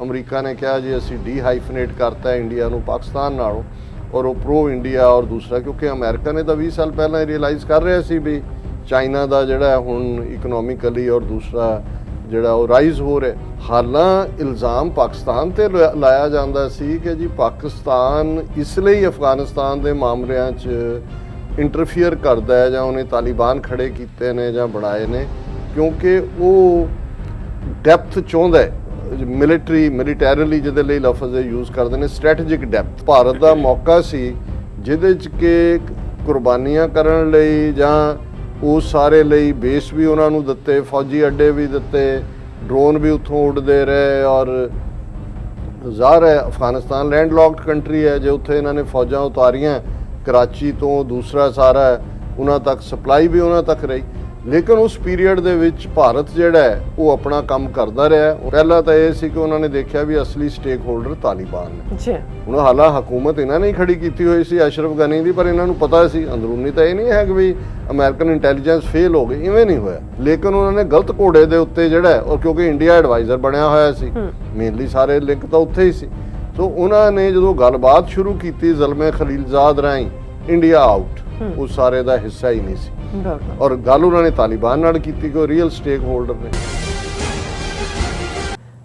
America ਨੇ ਕਿਹਾ ਜੀ ਅਸੀਂ ਡੀ-ਹਾਈਫਨੇਟ ਕਰਤਾ ਇੰਡੀਆ ਨੂੰ ਪਾਕਿਸਤਾਨ ਨਾਲੋਂ, ਔਰ ਉਹ ਪ੍ਰੋ ਇੰਡੀਆ, ਔਰ ਦੂਸਰਾ ਕਿਉਂਕਿ ਅਮਰੀਕਾ ਨੇ ਤਾਂ 20 ਸਾਲ ਪਹਿਲਾਂ ਰਿਅਲਾਈਜ਼ ਕਰ ਰਿਹਾ ਸੀ ਵੀ ਚਾਈਨਾ ਦਾ ਜਿਹੜਾ ਹੁਣ ਇਕਨੋਮਿਕਲੀ ਔਰ ਦੂਸਰਾ ਜਿਹੜਾ ਉਹ ਰਾਈਜ਼ ਹੋ ਰਿਹਾ। ਹਾਲਾਂ ਇਲਜ਼ਾਮ ਪਾਕਿਸਤਾਨ ਤੇ ਲਾਇਆ ਜਾਂਦਾ ਸੀ ਕਿ ਜੀ ਪਾਕਿਸਤਾਨ ਇਸ ਲਈ ਅਫਗਾਨਿਸਤਾਨ ਦੇ ਮਾਮਲਿਆਂ 'ਚ ਇੰਟਰਫੀਅਰ ਕਰਦਾ ਹੈ ਜਾਂ ਉਹਨੇ ਤਾਲਿਬਾਨ ਖੜੇ ਕੀਤੇ ਨੇ ਜਾਂ ਬਣਾਏ ਨੇ ਕਿਉਂਕਿ ਉਹ ਡੈਪਥ ਚਾਹੁੰਦਾ ਹੈ, ਮਿਲੀਟੈਰਲੀ ਜਿਹਦੇ ਲਈ ਲਫ਼ਜ਼ ਯੂਜ਼ ਕਰਦੇ ਨੇ ਸਟ੍ਰੈਟੇਜਿਕ ਡੈਪਥ। ਭਾਰਤ ਦਾ ਮੌਕਾ ਸੀ ਜਿਹਦੇ 'ਚ ਕਿ ਕੁਰਬਾਨੀਆਂ ਕਰਨ ਲਈ ਜਾਂ ਉਸ ਸਾਰੇ ਲਈ ਬੇਸ ਵੀ ਉਹਨਾਂ ਨੂੰ ਦਿੱਤੇ, ਫੌਜੀ ਅੱਡੇ ਵੀ ਦਿੱਤੇ, ਡਰੋਨ ਵੀ ਉੱਥੋਂ ਉੱਡਦੇ ਰਹੇ, ਔਰ ਜ਼ਾਹਰ ਹੈ ਅਫਗਾਨਿਸਤਾਨ ਲੈਂਡਲੌਕਡ ਕੰਟਰੀ ਹੈ, ਜੇ ਉੱਥੇ ਇਹਨਾਂ ਨੇ ਫੌਜਾਂ ਉਤਾਰੀਆਂ ਕਰਾਚੀ ਤੋਂ, ਦੂਸਰਾ ਸਾਰਾ ਉਹਨਾਂ ਤੱਕ ਸਪਲਾਈ ਵੀ ਉਹਨਾਂ ਤੱਕ ਰਹੀ। ਲੇਕਿਨ ਉਸ ਪੀਰੀਅਡ ਦੇ ਵਿੱਚ ਭਾਰਤ ਜਿਹੜਾ ਹੈ ਉਹ ਆਪਣਾ ਕੰਮ ਕਰਦਾ ਰਿਹਾ। ਪਹਿਲਾਂ ਤਾਂ ਇਹ ਸੀ ਕਿ ਉਹਨਾਂ ਨੇ ਦੇਖਿਆ ਵੀ ਅਸਲੀ ਸਟੇਕ ਹੋਲਡਰ ਤਾਲਿਬਾਨ ਨੇ। ਹੁਣ ਹਾਲਾਂ ਹਕੂਮਤ ਇਹਨਾਂ ਨੇ ਹੀ ਖੜੀ ਕੀਤੀ ਹੋਈ ਸੀ ਅਸ਼ਰਫ ਗਨੀ ਦੀ, ਪਰ ਇਹਨਾਂ ਨੂੰ ਪਤਾ ਸੀ ਅੰਦਰੂਨੀ ਤਾਂ ਇਹ ਨਹੀਂ ਹੈ ਕਿ ਵੀ ਅਮਰੀਕਨ ਇੰਟੈਲੀਜੈਂਸ ਫੇਲ ਹੋ ਗਈ, ਇਵੇਂ ਨਹੀਂ ਹੋਇਆ। ਲੇਕਿਨ ਉਹਨਾਂ ਨੇ ਗਲਤ ਘੋੜੇ ਦੇ ਉੱਤੇ ਜਿਹੜਾ ਔਰ ਕਿਉਂਕਿ ਇੰਡੀਆ ਐਡਵਾਈਜ਼ਰ ਬਣਿਆ ਹੋਇਆ ਸੀ, ਮੇਨਲੀ ਸਾਰੇ ਲਿੰਕ ਤਾਂ ਉੱਥੇ ਹੀ ਸੀ, ਸੋ ਉਹਨਾਂ ਨੇ ਜਦੋਂ ਗੱਲਬਾਤ ਸ਼ੁਰੂ ਕੀਤੀ ਜ਼ਲਮੇ ਖਲੀਲਜ਼ਾਦ ਰਾਹੀਂ ਇੰਡੀਆ ਆਊਟ, ਉਹ ਸਾਰੇ ਦਾ ਹਿੱਸਾ ਹੀ ਨਹੀਂ ਸੀ। ਔਰ ਗੱਲ ਉਹਨਾਂ ਨੇ ਤਾਲਿਬਾਨ ਨਾਲ ਕੀਤੀ ਕਿ ਉਹ ਰੀਅਲ ਸਟੇਕ ਹੋਲਡਰ ਨੇ।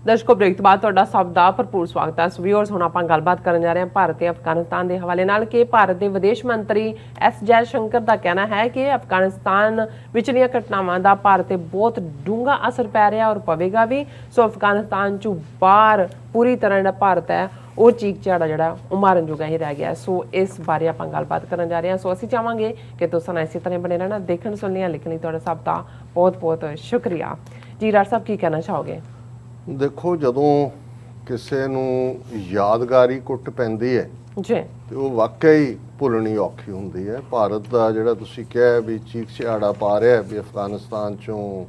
ਦਰਸ਼ਕੋ, ਬ੍ਰੇਕ ਤੋਂ ਬਾਅਦ ਤੁਹਾਡਾ ਸਭ ਦਾ ਭਰਪੂਰ ਸਵਾਗਤ ਹੈ। ਵੀਅਰਸ, ਹੁਣ ਆਪਾਂ ਗੱਲਬਾਤ ਕਰਨ ਜਾ ਰਹੇ ਹਾਂ ਭਾਰਤ ਤੇ ਅਫਗਾਨਿਸਤਾਨ ਦੇ ਹਵਾਲੇ ਨਾਲ ਕਿ ਭਾਰਤ ਦੇ ਵਿਦੇਸ਼ ਮੰਤਰੀ ਐਸ ਜੈ ਸ਼ੰਕਰ ਦਾ ਕਹਿਣਾ ਹੈ ਕਿ ਅਫਗਾਨਿਸਤਾਨ ਵਿਚਲੀਆਂ ਘਟਨਾਵਾਂ ਦਾ ਭਾਰਤ ਤੇ ਬਹੁਤ ਡੂੰਘਾ ਅਸਰ ਪੈ ਰਿਹਾ ਔਰ ਪਵੇਗਾ ਵੀ। ਸੋ ਅਫਗਾਨਿਸਤਾਨ ਚੋਂ ਬਾਹਰ ਪੂਰੀ ਤਰ੍ਹਾਂ ਜਿਹੜਾ ਭਾਰਤ ਹੈ ਉਹ ਚੀਕ ਝਾੜਾ ਜਿਹੜਾ ਉਹ ਮਾਰਨ ਜੋਗਾ ਹੀ ਰਹਿ ਗਿਆ। ਸੋ ਇਸ ਬਾਰੇ ਆਪਾਂ ਗੱਲਬਾਤ ਕਰਨ ਜਾ ਰਹੇ ਹਾਂ। ਸੋ ਅਸੀਂ ਚਾਹਾਂਗੇ ਕਿ ਤੁਸੀਂ ਇਸੇ ਤਰ੍ਹਾਂ ਬਣੇ ਰਹਿਣਾ, ਦੇਖਣ ਸੁਣਨੀਆਂ ਲਿਖਣ ਲਈ ਤੁਹਾਡਾ ਸਭ ਦਾ ਬਹੁਤ ਬਹੁਤ ਸ਼ੁਕਰੀਆ ਜੀ। ਰਾਜ ਸਾਹਿਬ, ਕੀ ਕਹਿਣਾ ਚਾਹੋਗੇ? ਦੇਖੋ, ਜਦੋਂ ਕਿਸੇ ਨੂੰ ਯਾਦਗਾਰੀ ਕੁੱਟ ਪੈਂਦੀ ਹੈ ਜੀ ਤੇ ਉਹ ਵਾਕਈ ਭੁੱਲਣੀ ਔਖੀ ਹੁੰਦੀ ਹੈ। ਭਾਰਤ ਦਾ ਜਿਹੜਾ ਤੁਸੀਂ ਕਿਹਾ ਵੀ ਚੀਕ ਝਾੜਾ ਪਾ ਰਿਹਾ ਵੀ ਅਫਗਾਨਿਸਤਾਨ ਚੋਂ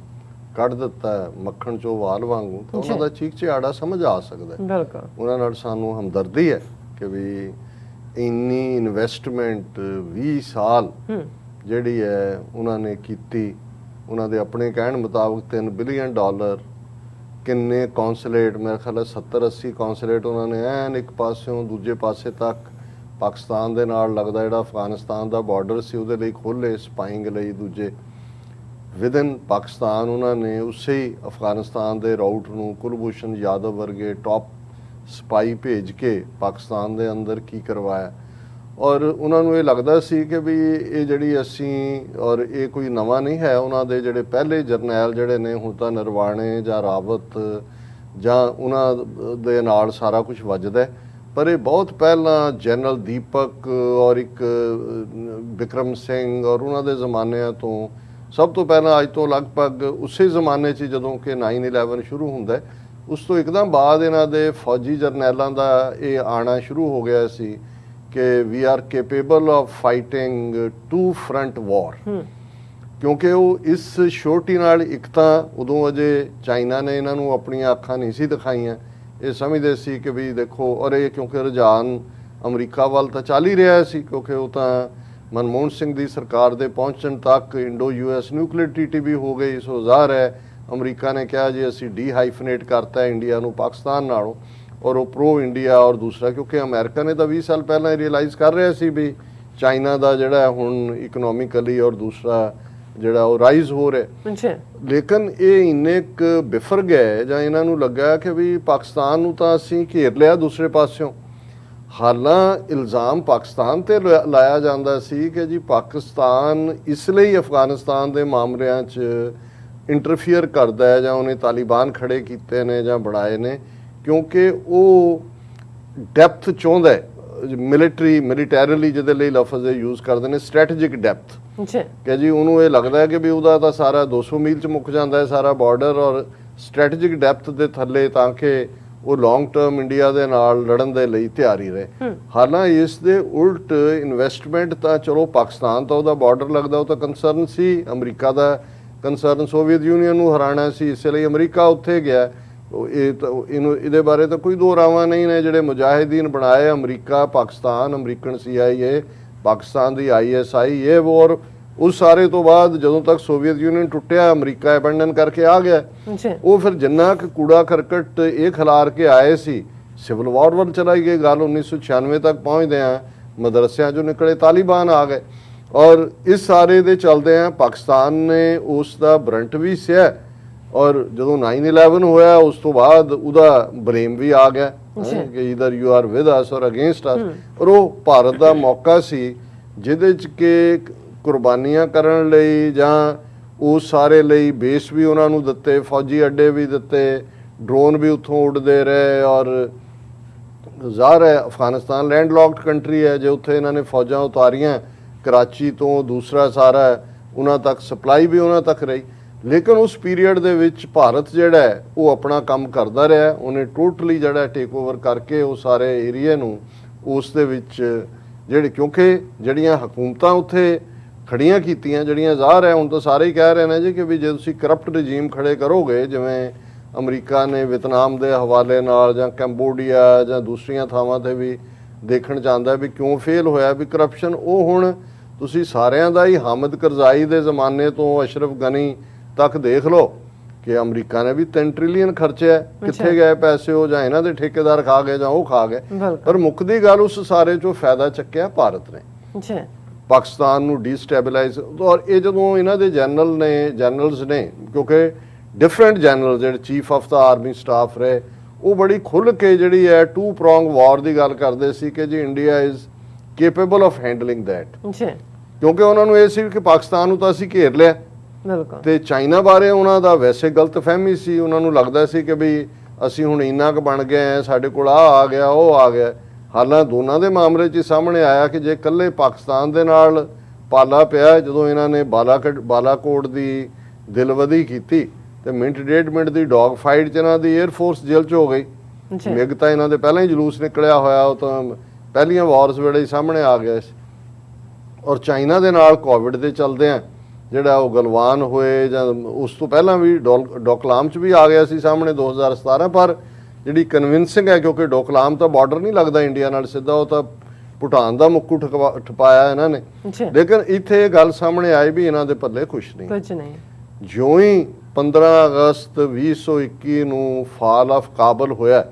ਕੱਢ ਦਿੱਤਾ ਮੱਖਣ ਚੋਂ ਵਾਲ ਵਾਂਗੂ, ਤਾਂ ਉਹਨਾਂ ਦਾ ਚੀਕ ਝਾੜਾ ਸਮਝ ਆ ਸਕਦਾ। ਬਿਲਕੁਲ, ਉਹਨਾਂ ਨਾਲ ਸਾਨੂੰ ਹਮਦਰਦੀ ਹੈ ਕਿ ਵੀ ਇੰਨੀ ਇਨਵੈਸਟਮੈਂਟ 20 ਸਾਲ ਜਿਹੜੀ ਹੈ ਉਹਨਾਂ ਨੇ ਕੀਤੀ। ਉਹਨਾਂ ਦੇ ਆਪਣੇ ਕਹਿਣ ਮੁਤਾਬਕ $3 ਬਿਲੀਅਨ, ਕਿੰਨੇ ਕੌਂਸੂਲੇਟ, ਮੇਰੇ ਖਿਆਲ ਹੈ 70-80 ਕੌਂਸੂਲੇਟ ਉਹਨਾਂ ਨੇ ਐਨ ਇੱਕ ਪਾਸਿਓਂ ਦੂਜੇ ਪਾਸੇ ਤੱਕ ਪਾਕਿਸਤਾਨ ਦੇ ਨਾਲ ਲੱਗਦਾ ਜਿਹੜਾ ਅਫਗਾਨਿਸਤਾਨ ਦਾ ਬਾਰਡਰ ਸੀ ਉਹਦੇ ਲਈ ਖੋਲ੍ਹੇ, ਸਪਾਈਂਗ ਲਈ। ਦੂਜੇ ਵਿਦਨ ਪਾਕਿਸਤਾਨ ਉਹਨਾਂ ਨੇ ਉਸੇ ਹੀ ਅਫਗਾਨਿਸਤਾਨ ਦੇ ਰਾਊਟ ਨੂੰ ਕੁਲਭੂਸ਼ਣ ਯਾਦਵ ਵਰਗੇ ਟੌਪ ਸਪਾਈ ਭੇਜ ਕੇ ਪਾਕਿਸਤਾਨ ਦੇ ਅੰਦਰ ਕੀ ਕਰਵਾਇਆ। ਔਰ ਉਹਨਾਂ ਨੂੰ ਇਹ ਲੱਗਦਾ ਸੀ ਕਿ ਵੀ ਇਹ ਜਿਹੜੀ ਅਸੀਂ, ਔਰ ਇਹ ਕੋਈ ਨਵਾਂ ਨਹੀਂ ਹੈ, ਉਹਨਾਂ ਦੇ ਜਿਹੜੇ ਪਹਿਲੇ ਜਰਨੈਲ ਜਿਹੜੇ ਨੇ ਹੁਣ ਤਾਂ ਨਰਵਾਣੇ ਜਾਂ ਰਾਵਤ ਜਾਂ ਉਹਨਾਂ ਦੇ ਨਾਲ ਸਾਰਾ ਕੁਝ ਵੱਜਦਾ, ਪਰ ਇਹ ਬਹੁਤ ਪਹਿਲਾਂ ਜਨਰਲ ਦੀਪਕ ਔਰ ਇੱਕ ਬਿਕਰਮ ਸਿੰਘ ਔਰ ਉਹਨਾਂ ਦੇ ਜ਼ਮਾਨਿਆਂ ਤੋਂ, ਸਭ ਤੋਂ ਪਹਿਲਾਂ ਅੱਜ ਤੋਂ ਲਗਭਗ ਉਸੇ ਜ਼ਮਾਨੇ 'ਚ ਜਦੋਂ ਕਿ 9/11 ਸ਼ੁਰੂ ਹੁੰਦਾ, ਉਸ ਤੋਂ ਇੱਕਦਮ ਬਾਅਦ ਇਹਨਾਂ ਦੇ ਫੌਜੀ ਜਰਨੈਲਾਂ ਦਾ ਇਹ ਆਉਣਾ ਸ਼ੁਰੂ ਹੋ ਗਿਆ ਸੀ ਕਿ we are capable of fighting 2 front war. ਕਿਉਂਕਿ ਉਹ ਇਸ ਸ਼ੋਰਟੀ ਨਾਲ, ਇੱਕ ਤਾਂ ਉਦੋਂ ਅਜੇ ਚਾਈਨਾ ਨੇ ਇਹਨਾਂ ਨੂੰ ਆਪਣੀਆਂ ਅੱਖਾਂ ਨਹੀਂ ਸੀ ਦਿਖਾਈਆਂ, ਇਹ ਸਮਝਦੇ ਸੀ ਕਿ ਵੀ ਦੇਖੋ, ਔਰ ਇਹ ਕਿਉਂਕਿ ਰੁਝਾਨ ਅਮਰੀਕਾ ਵੱਲ ਤਾਂ ਚੱਲ ਹੀ ਰਿਹਾ ਸੀ ਕਿਉਂਕਿ ਉਹ ਤਾਂ ਮਨਮੋਹਨ ਸਿੰਘ ਦੀ ਸਰਕਾਰ ਦੇ ਪਹੁੰਚਣ ਤੱਕ ਇੰਡੋ US ਨਿਊਕਲੀਅਰ ਟੀਟੀ ਵੀ ਹੋ ਗਈ। ਸੋ ਜ਼ਾਹਰ ਹੈ ਅਮਰੀਕਾ ਨੇ ਕਿਹਾ ਜੀ ਅਸੀਂ ਡੀ-ਹਾਈਫਨੇਟ ਕਰਤਾ ਇੰਡੀਆ ਨੂੰ ਪਾਕਿਸਤਾਨ ਨਾਲੋਂ, ਔਰ ਉਹ ਪ੍ਰੋ ਇੰਡੀਆ, ਔਰ ਦੂਸਰਾ ਕਿਉਂਕਿ ਅਮਰੀਕਾ ਨੇ ਤਾਂ 20 ਸਾਲ ਪਹਿਲਾਂ ਰਿਅਲਾਈਜ਼ ਕਰ ਰਿਹਾ ਸੀ ਵੀ ਚਾਈਨਾ ਦਾ ਜਿਹੜਾ ਹੁਣ ਇਕਨੋਮਿਕਲੀ ਔਰ ਦੂਸਰਾ ਜਿਹੜਾ ਉਹ ਰਾਈਜ਼ ਹੋ ਰਿਹਾ। ਲੇਕਿਨ ਇਹ ਇੰਨੇ ਕੁ ਬਿਫਰ ਗਏ ਜਾਂ ਇਹਨਾਂ ਨੂੰ ਲੱਗਾ ਕਿ ਵੀ ਪਾਕਿਸਤਾਨ ਨੂੰ ਤਾਂ ਅਸੀਂ ਘੇਰ ਲਿਆ ਦੂਸਰੇ ਪਾਸਿਓਂ। ਹਾਲਾਂ ਇਲਜ਼ਾਮ ਪਾਕਿਸਤਾਨ ਤੇ ਲਾਇਆ ਜਾਂਦਾ ਸੀ ਕਿ ਜੀ ਪਾਕਿਸਤਾਨ ਇਸ ਲਈ ਅਫਗਾਨਿਸਤਾਨ ਦੇ ਮਾਮਲਿਆਂ 'ਚ ਇੰਟਰਫੀਅਰ ਕਰਦਾ ਹੈ ਜਾਂ ਉਹਨੇ ਤਾਲਿਬਾਨ ਖੜੇ ਕੀਤੇ ਨੇ ਜਾਂ ਬਣਾਏ ਨੇ ਕਿਉਂਕਿ ਉਹ ਡੈਪਥ ਚਾਹੁੰਦਾ ਹੈ, ਮਿਲੀਟੈਰਲੀ ਜਿਹਦੇ ਲਈ ਲਫ਼ਜ਼ ਯੂਜ਼ ਕਰਦੇ ਨੇ ਸਟ੍ਰੈਟੇਜਿਕ ਡੈਪਥ, ਕਿ ਜੀ ਉਹਨੂੰ ਇਹ ਲੱਗਦਾ ਹੈ ਕਿ ਵੀ ਉਹਦਾ ਤਾਂ ਸਾਰਾ 200 ਮੀਲ 'ਚ ਮੁੱਕ ਜਾਂਦਾ ਹੈ ਸਾਰਾ ਬਾਰਡਰ, ਔਰ ਸਟ੍ਰੈਟੇਜਿਕ ਡੈਪਥ ਦੇ ਥੱਲੇ ਤਾਂ ਕਿ ਉਹ ਲੌਂਗ ਟਰਮ ਇੰਡੀਆ ਦੇ ਨਾਲ ਲੜਨ ਦੇ ਲਈ ਤਿਆਰ ਹੀ ਰਹੇ। ਹਾਲਾਂਕਿ ਇਸ ਦੇ ਉਲਟ ਇਨਵੈਸਟਮੈਂਟ ਤਾਂ ਚਲੋ ਪਾਕਿਸਤਾਨ ਤਾਂ ਉਹਦਾ ਬਾਰਡਰ ਲੱਗਦਾ, ਉਹ ਤਾਂ ਕੰਸਰਨ ਸੀ, ਅਮਰੀਕਾ ਦਾ ਕੰਸਰਨ ਸੋਵੀਅਤ ਯੂਨੀਅਨ ਨੂੰ ਹਰਾਉਣਾ ਸੀ, ਇਸ ਲਈ ਅਮਰੀਕਾ ਉੱਥੇ ਗਿਆ। ਇਹਦੇ ਬਾਰੇ ਤਾਂ ਕੋਈ ਦੋ ਰਾਵਾਂ ਨਹੀਂ ਨੇ। ਜਿਹੜੇ ਮੁਜਾਹਿਦੀਨ ਬਣਾਏ America, Pakistan, American CIA, Pakistan ਦੀ ISI, ਇਹ ਔਰ ਉਸ ਸਾਰੇ ਤੋਂ ਬਾਅਦ ਜਦੋਂ ਤੱਕ ਸੋਵੀਅਤ ਯੂਨੀਅਨ ਟੁੱਟਿਆ, ਅਮਰੀਕਾ ਐਬੈਂਡਨ ਕਰਕੇ ਆ ਗਿਆ, ਉਹ ਫਿਰ ਜਿੰਨਾ ਕੁ ਕੂੜਾ ਕਰਕਟ ਇਹ ਖਿਲਾਰ ਕੇ ਆਏ ਸੀ, ਸਿਵਲ ਵਾਰ ਵੱਲ ਚਲਾਈ ਗਈ ਗੱਲ। 1996 ਤੱਕ ਪਹੁੰਚਦੇ ਆ, ਮਦਰਸਿਆਂ ਚੋਂ ਨਿਕਲੇ ਤਾਲਿਬਾਨ ਆ ਗਏ, ਔਰ ਇਸ ਸਾਰੇ ਦੇ ਚਲਦੇ ਆ ਪਾਕਿਸਤਾਨ ਨੇ ਉਸ ਦਾ ਬਰੰਟ ਵੀ ਸਹਿ। ਔਰ ਜਦੋਂ 9/11 ਹੋਇਆ ਉਸ ਤੋਂ ਬਾਅਦ ਉਹਦਾ ਬਲੇਮ ਵੀ ਆ ਗਿਆ ਕਿ either you are with us ਔਰ ਅਗੇਂਸਟ ਅਸ। ਔਰ ਉਹ ਭਾਰਤ ਦਾ ਮੌਕਾ ਸੀ ਜਿਹਦੇ 'ਚ ਕਿ ਕੁਰਬਾਨੀਆਂ ਕਰਨ ਲਈ ਜਾਂ ਉਸ ਸਾਰੇ ਲਈ ਬੇਸ ਵੀ ਉਹਨਾਂ ਨੂੰ ਦਿੱਤੇ, ਫੌਜੀ ਅੱਡੇ ਵੀ ਦਿੱਤੇ, ਡਰੋਨ ਵੀ ਉੱਥੋਂ ਉੱਡਦੇ ਰਹੇ। ਔਰ ਜ਼ਾਹਰ ਹੈ ਅਫਗਾਨਿਸਤਾਨ ਲੈਂਡ ਲੌਕਡ ਕੰਟਰੀ ਹੈ, ਜੇ ਉੱਥੇ ਇਹਨਾਂ ਨੇ ਫੌਜਾਂ ਉਤਾਰੀਆਂ ਕਰਾਚੀ ਤੋਂ, ਦੂਸਰਾ ਸਾਰਾ ਉਹਨਾਂ ਤੱਕ ਸਪਲਾਈ ਵੀ ਉਹਨਾਂ ਤੱਕ ਰਹੀ। ਲੇਕਿਨ ਉਸ ਪੀਰੀਅਡ ਦੇ ਵਿੱਚ ਭਾਰਤ ਜਿਹੜਾ ਹੈ ਉਹ ਆਪਣਾ ਕੰਮ ਕਰਦਾ ਰਿਹਾ। ਉਹਨੇ ਟੋਟਲੀ ਜਿਹੜਾ ਟੇਕ ਓਵਰ ਕਰਕੇ ਉਹ ਸਾਰੇ ਏਰੀਏ ਨੂੰ ਉਸ ਦੇ ਵਿੱਚ ਕਿਉਂਕਿ ਜਿਹੜੀਆਂ ਹਕੂਮਤਾਂ ਉੱਥੇ ਖੜੀਆਂ ਕੀਤੀਆਂ, ਜਿਹੜੀਆਂ ਜ਼ਾਹਰ ਹੈ ਹੁਣ ਤਾਂ ਸਾਰੇ ਹੀ ਕਹਿ ਰਹੇ ਨੇ ਜੀ ਕਿ ਵੀ ਜੇ ਤੁਸੀਂ ਕਰਪਟ ਰਜੀਮ ਖੜੇ ਕਰੋਗੇ, ਜਿਵੇਂ ਅਮਰੀਕਾ ਨੇ ਵਿਤਨਾਮ ਦੇ ਹਵਾਲੇ ਨਾਲ ਜਾਂ ਕੰਬੋਡੀਆ ਜਾਂ ਦੂਸਰੀਆਂ ਥਾਵਾਂ ਤੇ ਵੀ ਦੇਖਣ ਚਾਹੁੰਦਾ ਵੀ ਕਿਉਂ ਫੇਲ ਹੋਇਆ ਵੀ ਕਰਪਸ਼ਨ, ਉਹ ਹੁਣ ਤੁਸੀਂ ਸਾਰਿਆਂ ਦਾ ਹੀ ਹਾਮਿਦ ਕਰਜ਼ਾਈ ਦੇ ਜ਼ਮਾਨੇ ਤੋਂ ਅਸ਼ਰਫ ਗਨੀ ਤੱਕ ਦੇਖ ਲਓ ਕਿ ਅਮਰੀਕਾ ਨੇ ਵੀ 3 ਟ੍ਰਿਲੀਅਨ ਖਰਚਿਆ, ਕਿੱਥੇ ਗਏ ਪੈਸੇ? ਉਹ ਜਾਂ ਇਹਨਾਂ ਦੇ ਠੇਕੇਦਾਰ ਖਾ ਗਏ ਜਾਂ ਉਹ ਖਾ ਗਏ। ਪਰ ਮੁੱਕਦੀ ਗੱਲ ਉਸ ਸਾਰੇ ਚੋਂ ਫਾਇਦਾ ਚੱਕਿਆ ਭਾਰਤ ਨੇ, ਪਾਕਿਸਤਾਨ ਨੂੰ ਡੀਸਟੈਬਲਾਈਜ਼। ਔਰ ਇਹ ਜਦੋਂ ਇਹਨਾਂ ਦੇ ਜਨਰਲਸ ਨੇ ਕਿਉਂਕਿ ਡਿਫਰੈਂਟ ਜਨਰਲ ਜਿਹੜੇ chief of the army staff ਰਹੇ, ਉਹ ਬੜੀ ਖੁੱਲ੍ਹ ਕੇ ਜਿਹੜੀ ਹੈ 2 ਪ੍ਰੋਂਗ ਵਾਰ ਦੀ ਗੱਲ ਕਰਦੇ ਸੀ ਕਿ ਜੀ India is capable of handling that. ਕਿਉਂਕਿ ਉਹਨਾਂ ਨੂੰ ਇਹ ਸੀ ਕਿ ਪਾਕਿਸਤਾਨ ਨੂੰ ਤਾਂ ਅਸੀਂ ਘੇਰ ਲਿਆ, ਤੇ ਚਾਈਨਾ ਬਾਰੇ ਉਹਨਾਂ ਦਾ ਵੈਸੇ ਗਲਤਫਹਿਮੀ ਸੀ। ਉਹਨਾਂ ਨੂੰ ਲੱਗਦਾ ਸੀ ਕਿ ਵੀ ਅਸੀਂ ਹੁਣ ਇੰਨਾ ਕੁ ਬਣ ਗਏ ਆ, ਸਾਡੇ ਕੋਲ ਆ ਗਿਆ ਉਹ ਆ ਗਿਆ। ਹਾਲਾਂ ਦੋਨਾਂ ਦੇ ਮਾਮਲੇ 'ਚ ਸਾਹਮਣੇ ਆਇਆ ਕਿ ਜੇ ਇਕੱਲੇ ਪਾਕਿਸਤਾਨ ਦੇ ਨਾਲ ਪਾਲਾ ਪਿਆ, ਜਦੋਂ ਇਹਨਾਂ ਨੇ ਬਾਲਾਕੋਟ ਦੀ ਦਿਲਵਦੀ ਕੀਤੀ ਤੇ ਮਿੰਟ 1.5 ਮਿੰਟ ਦੀ ਡੌਗ ਫਾਈਟ 'ਚ ਇਹਨਾਂ ਦੀ ਏਅਰਫੋਰਸ ਜੇਲ੍ਹ 'ਚ ਹੋ ਗਈ। ਮਿਗ ਤਾਂ ਇਹਨਾਂ ਦੇ ਪਹਿਲਾਂ ਹੀ ਜਲੂਸ ਨਿਕਲਿਆ ਹੋਇਆ, ਉਹ ਤਾਂ ਪਹਿਲੀਆਂ ਵਾਰਸ ਵੇਲੇ ਹੀ ਸਾਹਮਣੇ ਆ ਗਿਆ ਸੀ। ਔਰ ਚਾਈਨਾ ਦੇ ਨਾਲ ਕੋਵਿਡ ਦੇ ਚਲਦੇ ਆ ਜਿਹੜਾ ਉਹ ਗਲਵਾਨ ਹੋਏ, ਜਾਂ ਉਸ ਤੋਂ ਪਹਿਲਾਂ ਵੀ ਡੋਕਲਾਮ 'ਚ ਵੀ ਆ ਗਿਆ ਸੀ ਸਾਹਮਣੇ 2017। ਪਰ ਜਿਹੜੀ ਕਨਵਿੰਸਿੰਗ ਹੈ, ਕਿਉਂਕਿ ਡੋਕਲਾਮ ਤਾਂ ਬਾਰਡਰ ਨਹੀਂ ਲੱਗਦਾ ਇੰਡੀਆ ਨਾਲ ਸਿੱਧਾ, ਉਹ ਤਾਂ ਭੂਟਾਨ ਦਾ ਮੁੱਕੂ ਠਪਾਇਆ ਇਹਨਾਂ ਨੇ। ਲੇਕਿਨ ਇੱਥੇ ਇਹ ਗੱਲ ਸਾਹਮਣੇ ਆਈ ਵੀ ਇਹਨਾਂ ਦੇ ਪੱਲੇ ਕੁਛ ਨਹੀਂ। ਜਿਉਂ ਹੀ 15 ਅਗਸਤ 2021 ਨੂੰ ਫਾਲ ਆਫ ਕਾਬਲ ਹੋਇਆ,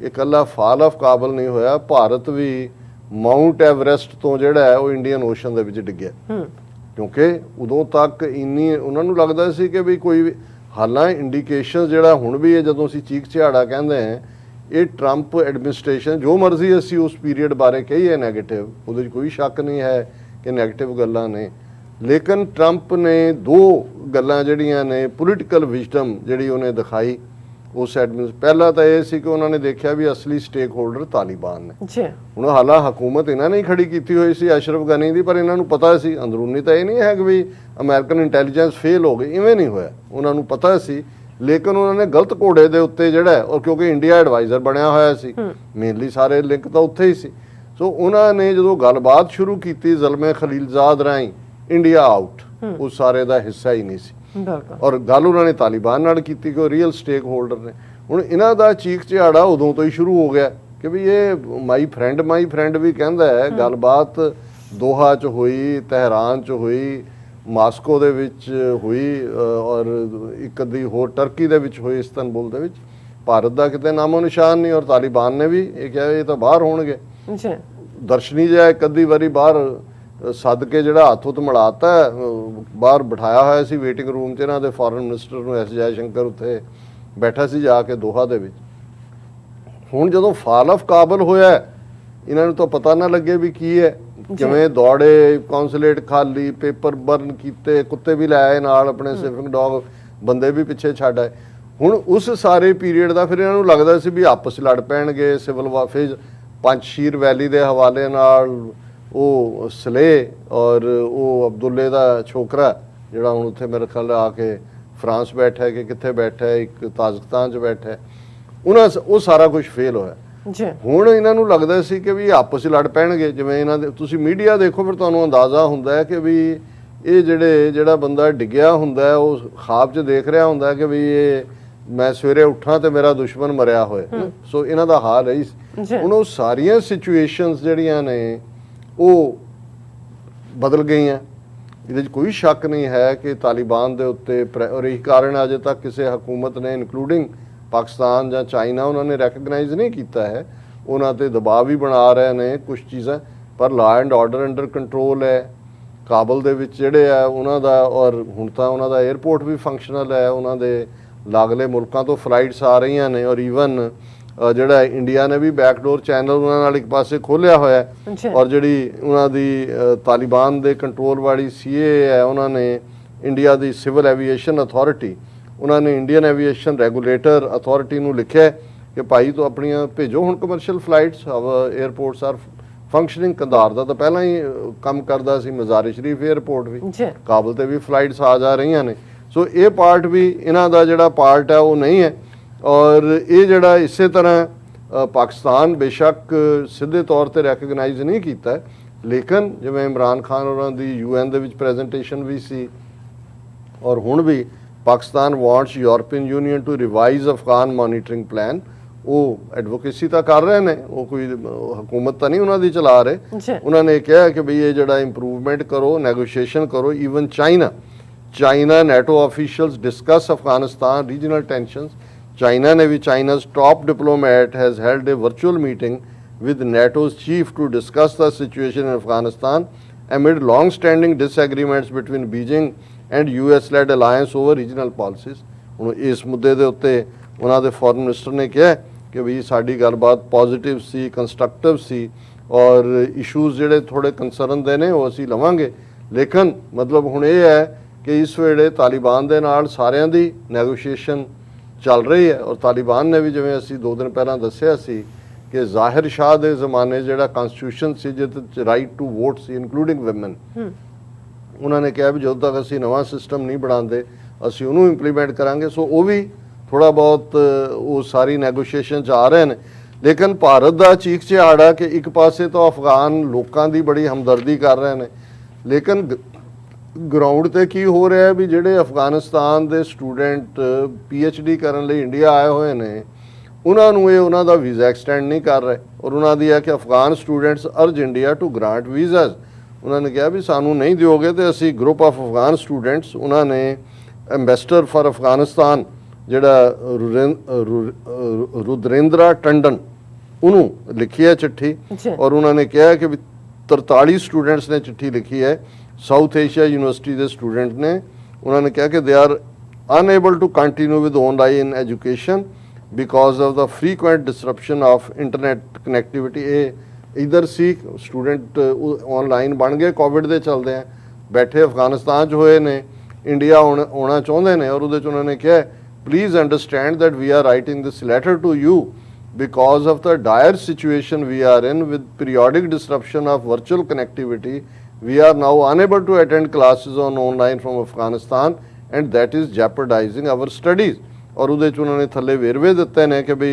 ਇਹ ਇਕੱਲਾ ਫਾਲ ਆਫ ਕਾਬਲ ਨਹੀਂ ਹੋਇਆ, ਭਾਰਤ ਵੀ ਮਾਊਂਟ ਐਵਰੈਸਟ ਤੋਂ ਜਿਹੜਾ ਹੈ ਉਹ ਇੰਡੀਅਨ ਓਸ਼ਨ ਦੇ ਵਿੱਚ ਡਿੱਗਿਆ। ਕਿਉਂਕਿ ਉਦੋਂ ਤੱਕ ਇੰਨੀ ਉਹਨਾਂ ਨੂੰ ਲੱਗਦਾ ਸੀ ਕਿ ਵੀ ਕੋਈ ਹਾਲਾਂ ਇੰਡੀਕੇਸ਼ਨ ਜਿਹੜਾ ਹੁਣ ਵੀ ਹੈ, ਜਦੋਂ ਅਸੀਂ ਚੀਕ ਝਾੜਾ ਕਹਿੰਦੇ ਹਾਂ, ਇਹ ਟਰੰਪ ਐਡਮਿਨਿਸਟ੍ਰੇਸ਼ਨ ਜੋ ਮਰਜ਼ੀ ਅਸੀਂ ਉਸ ਪੀਰੀਅਡ ਬਾਰੇ ਕਹੀਏ ਨੈਗੇਟਿਵ, ਉਹਦੇ 'ਚ ਕੋਈ ਸ਼ੱਕ ਨਹੀਂ ਹੈ ਕਿ ਨੈਗੇਟਿਵ ਗੱਲਾਂ ਨੇ। ਲੇਕਿਨ ਟਰੰਪ ਨੇ 2 ਗੱਲਾਂ ਜਿਹੜੀਆਂ ਨੇ ਪੋਲੀਟੀਕਲ ਵਿਜ਼ਡਮ ਜਿਹੜੀ ਉਹਨੇ ਦਿਖਾਈ ਉਸ ਪਹਿਲਾ ਤਾਂ ਇਹ ਸੀ ਕਿ ਉਹਨਾਂ ਨੇ ਦੇਖਿਆ ਵੀ ਅਸਲੀ ਸਟੇਕ ਹੋਲਡਰ ਤਾਲਿਬਾਨ ਨੇ। ਹੁਣ ਹਾਲਾਂ ਹਕੂਮਤ ਇਹਨਾਂ ਨੇ ਖੜੀ ਕੀਤੀ ਹੋਈ ਸੀ ਅਸ਼ਰਫ ਗਨੀ ਦੀ, ਪਰ ਇਹਨਾਂ ਨੂੰ ਪਤਾ ਸੀ ਅੰਦਰੂਨੀ ਤਾਂ ਇਹ ਨਹੀਂ ਹੈ ਕਿ ਵੀ ਅਮਰੀਕਨ ਇੰਟੈਲੀਜੈਂਸ ਫੇਲ ਹੋ ਗਈ, ਇਵੇਂ ਨਹੀਂ ਹੋਇਆ, ਉਹਨਾਂ ਨੂੰ ਪਤਾ ਸੀ। ਲੇਕਿਨ ਉਹਨਾਂ ਨੇ ਗਲਤ ਘੋੜੇ ਦੇ ਉੱਤੇ ਜਿਹੜਾ, ਔਰ ਕਿਉਂਕਿ ਇੰਡੀਆ ਐਡਵਾਈਜ਼ਰ ਬਣਿਆ ਹੋਇਆ ਸੀ, ਮੇਨਲੀ ਸਾਰੇ ਲਿੰਕ ਤਾਂ ਉੱਥੇ ਹੀ ਸੀ। ਸੋ ਉਹਨਾਂ ਨੇ ਜਦੋਂ ਗੱਲਬਾਤ ਸ਼ੁਰੂ ਕੀਤੀ ਜ਼ਲਮੇ ਖਲੀਲਜ਼ਾਦ ਰਾਹੀਂ, ਇੰਡੀਆ ਆਊਟ, ਉਸ ਸਾਰੇ ਦਾ ਹਿੱਸਾ ਹੀ ਨਹੀਂ ਸੀ। ਔਰ ਗੱਲ ਉਹਨਾਂ ਨੇ ਤਾਲਿਬਾਨ ਨਾਲ ਕੀਤੀ ਕਿ ਉਹ ਰੀਅਲ ਸਟੇਕ ਹੋਲਡਰ ਨੇ। ਹੁਣ ਇਹਨਾਂ ਦਾ ਚੀਕ ਝਾੜਾ ਉਦੋਂ ਤੋਂ ਹੀ ਸ਼ੁਰੂ ਹੋ ਗਿਆ ਕਿ ਵੀ ਇਹ ਮਾਈ ਫਰੈਂਡ ਵੀ ਕਹਿੰਦਾ ਹੈ। ਗੱਲਬਾਤ ਦੋਹਾ 'ਚ ਹੋਈ, ਤਹਿਰਾਨ 'ਚ ਹੋਈ, ਮਾਸਕੋ ਦੇ ਵਿੱਚ ਹੋਈ, ਔਰ ਇੱਕ ਅੱਧੀ ਹੋਰ ਟਰਕੀ ਦੇ ਵਿੱਚ ਹੋਈ, ਇਸਤਾਨਬੁਲ ਦੇ ਵਿੱਚ। ਭਾਰਤ ਦਾ ਕਿਤੇ ਨਾਮੋ ਨਿਸ਼ਾਨ ਨਹੀਂ। ਔਰ ਤਾਲਿਬਾਨ ਨੇ ਵੀ ਇਹ ਕਿਹਾ ਇਹ ਤਾਂ ਬਾਹਰ ਹੋਣਗੇ। ਦਰਸ਼ਨੀ ਜਿਹਾ ਇੱਕ ਅੱਧੀ ਵਾਰੀ ਬਾਹਰ ਸੱਦ ਕੇ ਜਿਹੜਾ ਹੱਥ ਹੁੱਥ ਮਿਲਾਤਾ, ਬਾਹਰ ਬਿਠਾਇਆ ਹੋਇਆ ਸੀ ਵੇਟਿੰਗ ਰੂਮ 'ਚ ਇਹਨਾਂ ਦੇ ਫੋਰਨ ਮਿਨਿਸਟਰ ਨੂੰ, ਐਸ ਜੈ ਸ਼ੰਕਰ ਉੱਥੇ ਬੈਠਾ ਸੀ ਜਾ ਕੇ ਦੋਹਾ ਦੇ ਵਿੱਚ। ਹੁਣ ਜਦੋਂ ਫਾਲ ਆਫ ਕਾਬਲ ਹੋਇਆ, ਇਹਨਾਂ ਨੂੰ ਤਾਂ ਪਤਾ ਨਾ ਲੱਗੇ ਵੀ ਕੀ ਹੈ, ਕਿਵੇਂ ਦੌੜੇ, ਕੌਂਸੂਲੇਟ ਖਾਲੀ, ਪੇਪਰ ਬਰਨ ਕੀਤੇ, ਕੁੱਤੇ ਵੀ ਲੈ ਆਏ ਨਾਲ ਆਪਣੇ ਸੇਫਿੰਗ ਡੌਗ, ਬੰਦੇ ਵੀ ਪਿੱਛੇ ਛੱਡ ਆਏ। ਹੁਣ ਉਸ ਸਾਰੇ ਪੀਰੀਅਡ ਦਾ ਫਿਰ ਇਹਨਾਂ ਨੂੰ ਲੱਗਦਾ ਸੀ ਵੀ ਆਪਸ ਲੜ ਪੈਣਗੇ, ਸਿਵਲ ਵਾਰ। ਪੰਜਸ਼ੀਰ ਵੈਲੀ ਦੇ ਹਵਾਲੇ ਨਾਲ ਉਹ ਸਲੇ ਔਰ ਉਹ ਅਬਦੁੱਲੇ ਦਾ ਛੋਕਰਾ ਜਿਹੜਾ ਹੁਣ ਉੱਥੇ ਮੇਰੇ ਖਿਆਲ ਆ ਕੇ ਫਰਾਂਸ ਬੈਠਾ ਕਿ ਕਿੱਥੇ ਬੈਠਾ, ਇੱਕ ਤਾਜ਼ਕਿਸਤਾਨ 'ਚ ਬੈਠਾ, ਉਹ ਸਾਰਾ ਕੁਝ ਫੇਲ ਹੋਇਆ। ਹੁਣ ਇਹਨਾਂ ਨੂੰ ਲੱਗਦਾ ਸੀ ਕਿ ਵੀ ਆਪਸ ਲੜ ਪੈਣਗੇ। ਜਿਵੇਂ ਇਹਨਾਂ ਦੇ ਤੁਸੀਂ ਮੀਡੀਆ ਦੇਖੋ, ਫਿਰ ਤੁਹਾਨੂੰ ਅੰਦਾਜ਼ਾ ਹੁੰਦਾ ਹੈ ਕਿ ਵੀ ਇਹ ਜਿਹੜਾ ਬੰਦਾ ਡਿੱਗਿਆ ਹੁੰਦਾ ਉਹ ਖਾਬ 'ਚ ਦੇਖ ਰਿਹਾ ਹੁੰਦਾ ਕਿ ਵੀ ਇਹ ਮੈਂ ਸਵੇਰੇ ਉੱਠਾਂ ਤੇ ਮੇਰਾ ਦੁਸ਼ਮਣ ਮਰਿਆ ਹੋਇਆ। ਸੋ ਇਹਨਾਂ ਦਾ ਹਾਲ ਹੈ। ਹੁਣ ਉਹ ਸਾਰੀਆਂ ਸਿਚੁਏਸ਼ਨਸ ਜਿਹੜੀਆਂ ਨੇ ਉਹ ਬਦਲ ਗਈਆਂ। ਇਹਦੇ 'ਚ ਕੋਈ ਸ਼ੱਕ ਨਹੀਂ ਹੈ ਕਿ ਤਾਲਿਬਾਨ ਦੇ ਉੱਤੇ ਔਰ ਇਹੀ ਕਾਰਨ ਅਜੇ ਤੱਕ ਕਿਸੇ ਹਕੂਮਤ ਨੇ ਇਨਕਲੂਡਿੰਗ ਪਾਕਿਸਤਾਨ ਜਾਂ ਚਾਈਨਾ ਉਹਨਾਂ ਨੇ ਰੈਕਗਨਾਈਜ਼ ਨਹੀਂ ਕੀਤਾ ਹੈ। ਉਹਨਾਂ ਤੇ ਦਬਾਅ ਵੀ ਬਣਾ ਰਹੇ ਨੇ ਕੁਝ ਚੀਜ਼ਾਂ, ਪਰ law and order under control ਹੈ। ਕਾਬਲ ਦੇ ਵਿੱਚ ਜਿਹੜੇ ਆ ਉਹਨਾਂ ਦਾ, ਔਰ ਹੁਣ ਤਾਂ ਉਹਨਾਂ ਦਾ 에ਅਰਪੋਰਟ ਵੀ ਫੰਕਸ਼ਨਲ ਹੈ, ਉਹਨਾਂ ਦੇ ਲਾਗਲੇ ਮੁਲਕਾਂ ਤੋਂ ਫਲਾਈਟਸ ਆ ਰਹੀਆਂ ਨੇ, ਔਰ ਈਵਨ ਜਿਹੜਾ ਇੰਡੀਆ ਨੇ ਵੀ ਬੈਕਡੋਰ ਚੈਨਲ ਉਹਨਾਂ ਨਾਲ ਇੱਕ ਪਾਸੇ ਖੋਲ੍ਹਿਆ ਹੋਇਆ ਹੈ। ਔਰ ਜਿਹੜੀ ਉਹਨਾਂ ਦੀ ਤਾਲਿਬਾਨ ਦੇ ਕੰਟਰੋਲ ਵਾਲੀ ਸੀਏ ਹੈ, ਉਹਨਾਂ ਨੇ ਇੰਡੀਆ ਦੀ ਸਿਵਲ ਐਵੀਏਸ਼ਨ ਅਥਾਰਟੀ, ਉਹਨਾਂ ਨੇ ਇੰਡੀਅਨ ਐਵੀਏਸ਼ਨ ਰੈਗੂਲੇਟਰ ਅਥਾਰਟੀ ਨੂੰ ਲਿਖਿਆ ਕਿ ਭਾਈ ਤੋਂ ਆਪਣੀਆਂ ਭੇਜੋ ਹੁਣ commercial flights, airports are functioning. Kandahar ਦਾ ਤਾਂ ਪਹਿਲਾਂ ਹੀ ਕੰਮ ਕਰਦਾ ਸੀ, ਮਜ਼ਾਰ ਸ਼ਰੀਫ 에ਅਰਪੋਰਟ ਵੀ, ਕਾਬਲ ਤੇ ਵੀ ਫਲਾਈਟਸ ਆ ਜਾ ਰਹੀਆਂ ਨੇ। ਸੋ ਇਹ ਪਾਰਟ ਵੀ ਇਹਨਾਂ ਦਾ ਜਿਹੜਾ ਪਾਰਟ ਹੈ ਉਹ ਨਹੀਂ ਹੈ। ਔਰ ਇਹ ਜਿਹੜਾ ਇਸੇ ਤਰ੍ਹਾਂ ਪਾਕਿਸਤਾਨ ਬੇਸ਼ੱਕ ਸਿੱਧੇ ਤੌਰ ਤੇ ਰੈਕਗਨਾਈਜ਼ ਨਹੀਂ ਕੀਤਾ, ਲੇਕਿਨ ਜਿਵੇਂ ਇਮਰਾਨ ਖਾਨ ਹੋਰਾਂ ਦੀ UN ਦੇ ਵਿੱਚ ਪ੍ਰੈਜੈਂਟੇਸ਼ਨ ਵੀ ਸੀ, ਔਰ ਹੁਣ ਵੀ Pakistan wants European union to revise Afghan monitoring plan. ਉਹ ਐਡਵੋਕੇਸੀ ਤਾਂ ਕਰ ਰਹੇ ਨੇ, ਉਹ ਕੋਈ ਹਕੂਮਤ ਤਾਂ ਨਹੀਂ ਉਹਨਾਂ ਦੀ ਚਲਾ ਰਹੇ। ਉਹਨਾਂ ਨੇ ਕਿਹਾ ਕਿ ਬਈ ਇਹ ਜਿਹੜਾ ਇੰਪਰੂਵਮੈਂਟ ਕਰੋ, ਨੈਗੋਸ਼ੀਏਸ਼ਨ ਕਰੋ। Even China NATO officials discuss Afghanistan regional tensions. China ने भी China's top diplomat has held a virtual meeting with NATO's chief to discuss the situation in Afghanistan amid long-standing disagreements between Beijing and US-led alliance over regional policies. ਹੁਣ ਇਸ ਮੁੱਦੇ ਦੇ ਉੱਤੇ ਉਹਨਾਂ ਦੇ foreign minister ਨੇ ਕਿਹਾ ਕਿ ਵੀ ਸਾਡੀ ਗੱਲਬਾਤ ਪੋਜ਼ਿਟਿਵ ਸੀ, ਕੰਸਟਰਕਟਿਵ ਸੀ, ਔਰ ਇਸ਼ੂਜ਼ ਜਿਹੜੇ ਥੋੜੇ ਕੰਸਰਨ ਦੇ ਨੇ ਉਹ ਅਸੀਂ ਲਵਾਂਗੇ। ਲੇਕਿਨ ਮਤਲਬ ਹੁਣ ਇਹ ਹੈ ਕਿ ਇਸ ਵੇਲੇ ਤਾਲਿਬਾਨ ਦੇ ਨਾਲ ਸਾਰਿਆਂ ਦੀ ਨੈਗੋਸ਼ੀਏਸ਼ਨ ਚੱਲ ਰਹੀ ਹੈ। ਔਰ ਤਾਲਿਬਾਨ ਨੇ ਵੀ ਜਿਵੇਂ ਅਸੀਂ 2 ਦਿਨ ਪਹਿਲਾਂ ਦੱਸਿਆ ਸੀ ਕਿ ਜ਼ਾਹਿਰ ਸ਼ਾਹ ਦੇ ਜ਼ਮਾਨੇ ਜਿਹੜਾ ਕਨਸਟੀਟਿਊਸ਼ਨ ਸੀ ਜਿਹਦੇ 'ਚ ਰਾਈਟ ਟੂ ਵੋਟ ਸੀ ਇਨਕਲੂਡਿੰਗ ਵੂਮਨ, ਉਹਨਾਂ ਨੇ ਕਿਹਾ ਵੀ ਜਦੋਂ ਤੱਕ ਅਸੀਂ ਨਵਾਂ ਸਿਸਟਮ ਨਹੀਂ ਬਣਾਉਂਦੇ ਅਸੀਂ ਉਹਨੂੰ ਇੰਪਲੀਮੈਂਟ ਕਰਾਂਗੇ। ਸੋ ਉਹ ਵੀ ਥੋੜਾ ਬਹੁਤ ਉਹ ਸਾਰੀ ਨੈਗੋਸ਼ੀਏਸ਼ਨ 'ਚ ਆ ਰਹੇ ਨੇ। ਲੇਕਿਨ ਭਾਰਤ ਦਾ ਚੀਕ ਚਿਹਾੜਾ ਕਿ ਇੱਕ ਪਾਸੇ ਤਾਂ ਅਫਗਾਨ ਲੋਕਾਂ ਦੀ ਬੜੀ ਹਮਦਰਦੀ ਕਰ ਰਹੇ ਨੇ, ਲੇਕਿਨ ਗਰਾਊਂਡ ਤੇ ਕੀ ਹੋ ਰਿਹਾ ਵੀ ਜਿਹੜੇ ਅਫਗਾਨਿਸਤਾਨ ਦੇ ਸਟੂਡੈਂਟ PhD ਕਰਨ ਲਈ ਇੰਡੀਆ ਆਏ ਹੋਏ ਨੇ ਉਹਨਾਂ ਨੂੰ ਇਹ ਉਹਨਾਂ ਦਾ ਵੀਜ਼ਾ ਐਕਸਟੈਂਡ ਨਹੀਂ ਕਰ ਰਹੇ। ਔਰ ਉਹਨਾਂ ਦੀ ਹੈ ਕਿ Afghan students urge India to grant visas. ਉਹਨਾਂ ਨੇ ਕਿਹਾ ਵੀ ਸਾਨੂੰ ਨਹੀਂ ਦਿਓਗੇ ਤੇ ਅਸੀਂ ਗਰੁੱਪ ਆਫ ਅਫਗਾਨ ਸਟੂਡੈਂਟਸ, ਉਹਨਾਂ ਨੇ ਐਂਬੈਸਡਰ ਫਾਰ ਅਫਗਾਨਿਸਤਾਨ ਜਿਹੜਾ ਰੁਦਰਿੰਦਰਾ ਟੰਡਨ, ਉਹਨੂੰ ਲਿਖੀ ਹੈ ਚਿੱਠੀ। ਔਰ ਉਹਨਾਂ ਨੇ ਕਿਹਾ ਕਿ 43 ਸਟੂਡੈਂਟਸ ਨੇ ਚਿੱਠੀ ਲਿਖੀ ਹੈ ਸਾਊਥ ਏਸ਼ੀਆ ਯੂਨੀਵਰਸਿਟੀ ਦੇ ਸਟੂਡੈਂਟ ਨੇ। ਉਹਨਾਂ ਨੇ ਕਿਹਾ ਕਿ they are unable to continue with online education because of the frequent disruption of internet connectivity. ਇਹ ਇਧਰ ਸੀ ਸਟੂਡੈਂਟ ਆਨਲਾਈਨ ਬਣ ਗਏ ਕੋਵਿਡ ਦੇ ਚਲਦੇ ਆ, ਬੈਠੇ ਅਫਗਾਨਿਸਤਾਨ 'ਚ ਹੋਏ ਨੇ, ਇੰਡੀਆ ਆਉਣਾ ਚਾਹੁੰਦੇ ਨੇ। ਔਰ ਉਹਦੇ 'ਚ ਉਹਨਾਂ ਨੇ ਕਿਹਾ please understand that we are writing this letter to you because of the dire situation we are in with periodic disruption of virtual connectivity. We are now unable to attend classes online from Afghanistan and that is jeopardizing our studies. और ਉਹਦੇ 'ਚ ਉਹਨਾਂ ਨੇ ਥੱਲੇ ਵੇਰਵੇ ਦਿੱਤੇ ਨੇ ਕਿ ਵੀ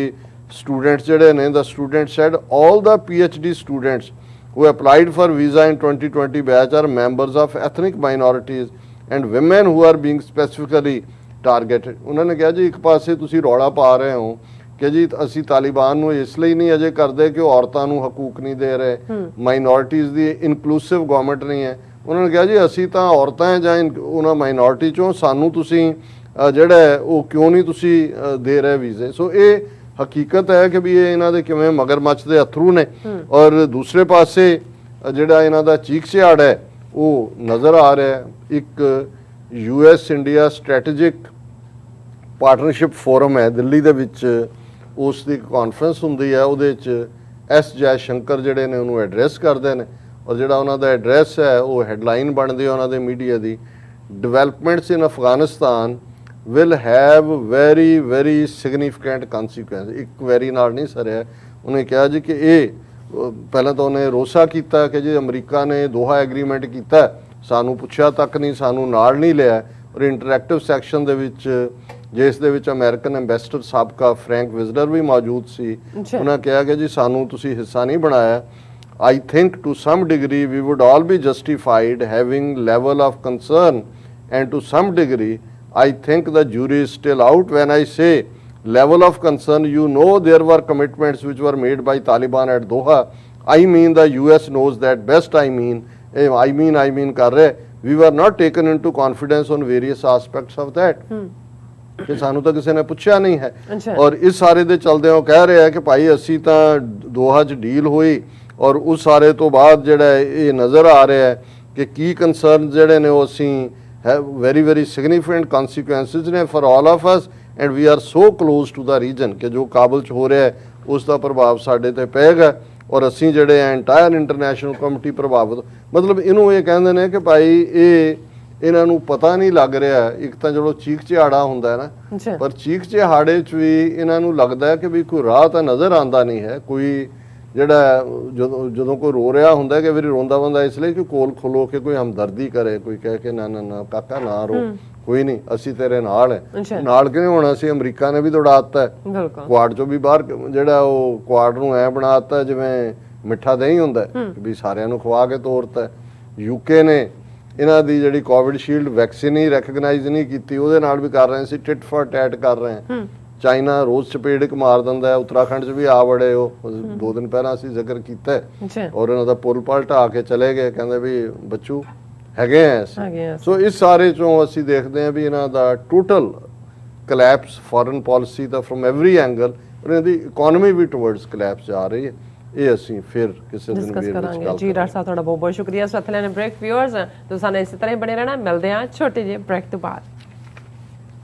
ਸਟੂਡੈਂਟਸ ਜਿਹੜੇ ਨੇ, the students said all the PhD students who applied for visa in 2020 batch are members of ethnic minorities and women who are being specifically targeted. ਉਹਨਾਂ ਨੇ ਕਿਹਾ ਜੀ ਇੱਕ ਪਾਸੇ ਤੁਸੀਂ ਰੌਲਾ ਪਾ ਰਹੇ ਹੋ ਕਿ ਜੀ ਅਸੀਂ ਤਾਲਿਬਾਨ ਨੂੰ ਇਸ ਲਈ ਨਹੀਂ ਅਜੇ ਕਰਦੇ ਕਿ ਉਹ ਔਰਤਾਂ ਨੂੰ ਹਕੂਕ ਨਹੀਂ ਦੇ ਰਹੇ, ਮਾਈਨੋਰਿਟੀਜ਼ ਦੀ ਇਨਕਲੂਸਿਵ ਗਵਰਨਮੈਂਟ ਨਹੀਂ ਹੈ। ਉਹਨਾਂ ਨੇ ਕਿਹਾ ਜੀ ਅਸੀਂ ਤਾਂ ਔਰਤਾਂ ਜਾਂ ਉਹਨਾਂ ਮਾਈਨੋਰਿਟੀ 'ਚੋਂ, ਸਾਨੂੰ ਤੁਸੀਂ ਜਿਹੜਾ ਉਹ ਕਿਉਂ ਨਹੀਂ ਤੁਸੀਂ ਦੇ ਰਹੇ ਵੀਜ਼ੇ। ਸੋ ਇਹ ਹਕੀਕਤ ਹੈ ਕਿ ਵੀ ਇਹ ਇਹਨਾਂ ਦੇ ਕਿਵੇਂ ਮਗਰਮੱਛ ਦੇ ਅਥਰੂ ਨੇ। ਔਰ ਦੂਸਰੇ ਪਾਸੇ ਜਿਹੜਾ ਇਹਨਾਂ ਦਾ ਚੀਕ ਚਿਹਾੜ ਹੈ ਉਹ ਨਜ਼ਰ ਆ ਰਿਹਾ। ਇੱਕ US India strategic partnership forum ਹੈ ਦਿੱਲੀ ਦੇ ਵਿੱਚ, ਉਸ ਦੀ ਕਾਨਫਰੰਸ ਹੁੰਦੀ ਹੈ, ਉਹਦੇ 'ਚ S ਜੈ ਸ਼ੰਕਰ ਜਿਹੜੇ ਨੇ ਉਹਨੂੰ ਐਡਰੈਸ ਕਰਦੇ ਨੇ। ਔਰ ਜਿਹੜਾ ਉਹਨਾਂ ਦਾ ਐਡਰੈਸ ਹੈ ਉਹ ਹੈਡਲਾਈਨ ਬਣਦੀ ਹੈ ਉਹਨਾਂ ਦੇ ਮੀਡੀਆ ਦੀ, developments in Afghanistan will have very very significant consequence. ਇੱਕ ਵੈਰੀ ਨਾਲ ਨਹੀਂ ਸਰਿਆ, ਉਹਨੇ ਕਿਹਾ ਜੀ ਕਿ ਇਹ ਪਹਿਲਾਂ ਤਾਂ ਉਹਨੇ ਰੋਸਾ ਕੀਤਾ ਕਿ ਜੀ ਅਮਰੀਕਾ ਨੇ ਦੋਹਾ ਐਗਰੀਮੈਂਟ ਕੀਤਾ, ਸਾਨੂੰ ਪੁੱਛਿਆ ਤੱਕ ਨਹੀਂ, ਸਾਨੂੰ ਨਾਲ ਨਹੀਂ ਲਿਆ। ਔਰ ਇੰਟਰੈਕਟਿਵ ਸੈਕਸ਼ਨ ਦੇ ਵਿੱਚ ਜਿਸ ਦੇ ਵਿੱਚ ਅਮਰੀਕਨ ਐਂਬੈਸਡਰ ਸਾਬਕਾ ਫਰੈਂਕ ਵਿਜ਼ਲਰ ਵੀ ਮੌਜੂਦ ਸੀ, ਉਹਨਾਂ ਕਿਹਾ ਕਿ ਜੀ ਸਾਨੂੰ ਤੁਸੀਂ ਹਿੱਸਾ ਨਹੀਂ ਬਣਾਇਆ। I think to some degree we would all be justified having level of concern, and to some degree I think the jury is still out when I say level of concern. You know there were commitments which were made by Taliban at Doha. I mean the US knows that best. I mean ਕਰ ਰਹੇ we were not taken into confidence on various aspects of that ਕਿ ਸਾਨੂੰ ਤਾਂ ਕਿਸੇ ਨੇ ਪੁੱਛਿਆ ਨਹੀਂ ਹੈ। ਔਰ ਇਸ ਸਾਰੇ ਦੇ ਚਲਦੇ ਉਹ ਕਹਿ ਰਿਹਾ ਕਿ ਭਾਈ ਅਸੀਂ ਤਾਂ ਦੋਹਾ 'ਚ ਡੀਲ ਹੋਈ ਔਰ ਉਸ ਸਾਰੇ ਤੋਂ ਬਾਅਦ ਜਿਹੜਾ ਇਹ ਨਜ਼ਰ ਆ ਰਿਹਾ ਹੈ ਕਿ ਕੀ ਕੰਸਰਨ ਜਿਹੜੇ ਨੇ ਉਹ ਅਸੀਂ have very significant consequences ਨੇ for all of us and we are so close to the region ਕਿ ਜੋ ਕਾਬਲ 'ਚ ਹੋ ਰਿਹਾ ਹੈ ਉਸ ਦਾ ਪ੍ਰਭਾਵ ਸਾਡੇ ਤੇ ਪਏਗਾ ਔਰ ਅਸੀਂ ਜਿਹੜੇ ਐਂਟਾਇਰ ਇੰਟਰਨੈਸ਼ਨਲ ਕਮਿਟੀ ਪ੍ਰਭਾਵਿਤ ਮਤਲਬ ਇਹਨੂੰ ਇਹ ਕਹਿੰਦੇ ਨੇ ਕਿ ਭਾਈ ਇਹਨਾਂ ਨੂੰ ਪਤਾ ਨਹੀਂ ਲੱਗ ਰਿਹਾ। ਇੱਕ ਤਾਂ ਜਦੋਂ ਚੀਖ ਚਿਹਾੜਾ ਹੁੰਦਾ ਹੈ ਨਾ, ਪਰ ਚੀਖ ਚਿਹਾੜੇ 'ਚ ਵੀ ਇਹਨਾਂ ਨੂੰ ਲੱਗਦਾ ਹੈ ਕਿ ਵੀ ਕੋਈ ਰਾਹ ਤਾਂ ਨਜ਼ਰ ਆਉਂਦਾ ਨਹੀਂ ਹੈ। ਕੋਈ ਜਿਹੜਾ ਜਦੋਂ ਕੋਈ ਰੋ ਰਿਹਾ ਹੁੰਦਾ ਕਿ ਵਾਰੀ ਰੋਂਦਾ ਬੰਦਾ ਇਸ ਲਈ ਕਿ ਕੋਲ ਖਲੋ ਕੇ ਕੋਈ ਹਮਦਰਦੀ ਕਰੇ, ਕੋਈ ਕਹਿ ਕੇ ਨਾ ਨਾ ਨਾ ਕਾਕਾ ਨਾ ਰੋ, ਕੋਈ ਨਹੀਂ ਅਸੀਂ ਤੇਰੇ ਨਾਲ ਹੈ। ਨਾਲ ਕਿਵੇਂ ਹੋਣਾ ਸੀ, ਅਮਰੀਕਾ ਨੇ ਵੀ ਦੌੜਾਤਾ ਕੁਆਡ ਚੋਂ ਵੀ ਬਾਹਰ, ਜਿਹੜਾ ਉਹ ਕੁਆਡ ਨੂੰ ਐ ਬਣਾਤਾ ਜਿਵੇਂ ਮਿੱਠਾ ਦਹੀਂ ਹੁੰਦਾ ਵੀ ਸਾਰਿਆਂ ਨੂੰ ਖਵਾ ਕੇ ਤੋਰਤਾ। ਯੂਕੇ ਨੇ ਇਹਨਾਂ ਦੀ ਜਿਹੜੀ ਕੋਵਿਡ ਸ਼ੀਲਡ ਵੈਕਸੀਨ ਹੀ ਰੈਕਗਨਾਈਜ਼ ਨਹੀਂ ਕੀਤੀ, ਉਹਦੇ ਨਾਲ ਵੀ ਕਰ ਰਹੇ ਸੀ, ਟਿਟ ਫॉर ਟੈਟ ਕਰ ਰਹੇ। ਚਾਈਨਾ ਰੋਜ਼ ਚਪੇੜ ਇੱਕ ਮਾਰ ਦਿੰਦਾ ਹੈ, ਉੱਤਰਾਖੰਡ 'ਚ ਵੀ ਆ ਵੜੇ ਉਹ 2 ਦਿਨ ਪਹਿਲਾਂ ਅਸੀਂ ਜ਼ਿਕਰ ਕੀਤਾ ਔਰ ਇਹਨਾਂ ਦਾ ਪੁਲ ਢਾਹ ਕੇ ਚਲੇ ਗਏ, ਕਹਿੰਦੇ ਵੀ ਬੱਚੂ ਹੈਗੇ ਆ। ਸੋ ਇਸ ਸਾਰੇ ਚੋਂ ਅਸੀਂ ਦੇਖਦੇ ਹਾਂ ਵੀ ਇਹਨਾਂ ਦਾ ਟੋਟਲ ਕਲੈਪਸ ਫੋਰਨ ਪਾਲਿਸੀ ਦਾ ਫਰਮ ਐਵਰੀ ਐਂਗਲ, ਔਰ ਇਹਨਾਂ ਦੀ ਇਕਨੋਮੀ ਵੀ ਟੁਵਰਡਸ ਕਲੈਪਸ ਜਾ ਰਹੀ ਹੈ। ਇਹ ਅਸੀਂ ਫਿਰ ਕਿਸੇ ਦਿਨ ਡਿਸਕਸ ਕਰਾਂਗੇ। ਜੀ ਡਾਕਟਰ ਸਾਹਿਬ ਤੁਹਾਡਾ ਬਹੁਤ ਬਹੁਤ ਸ਼ੁਕਰੀਆ। ਸੋ ਅਥਲੇ ਨੇ ਬ੍ਰੇਕ ਵਿਊਅਰਸ ਤੁਸੀਂ ਸਾਨੂੰ ਇਸੇ ਤਰ੍ਹਾਂ ਹੀ ਬਣੇ ਰਹਿਣਾ। ਮਿਲਦੇ ਹਾਂ ਛੋਟੇ ਜਿਹੇ ਬ੍ਰੇਕ ਤੋਂ ਬਾਅਦ।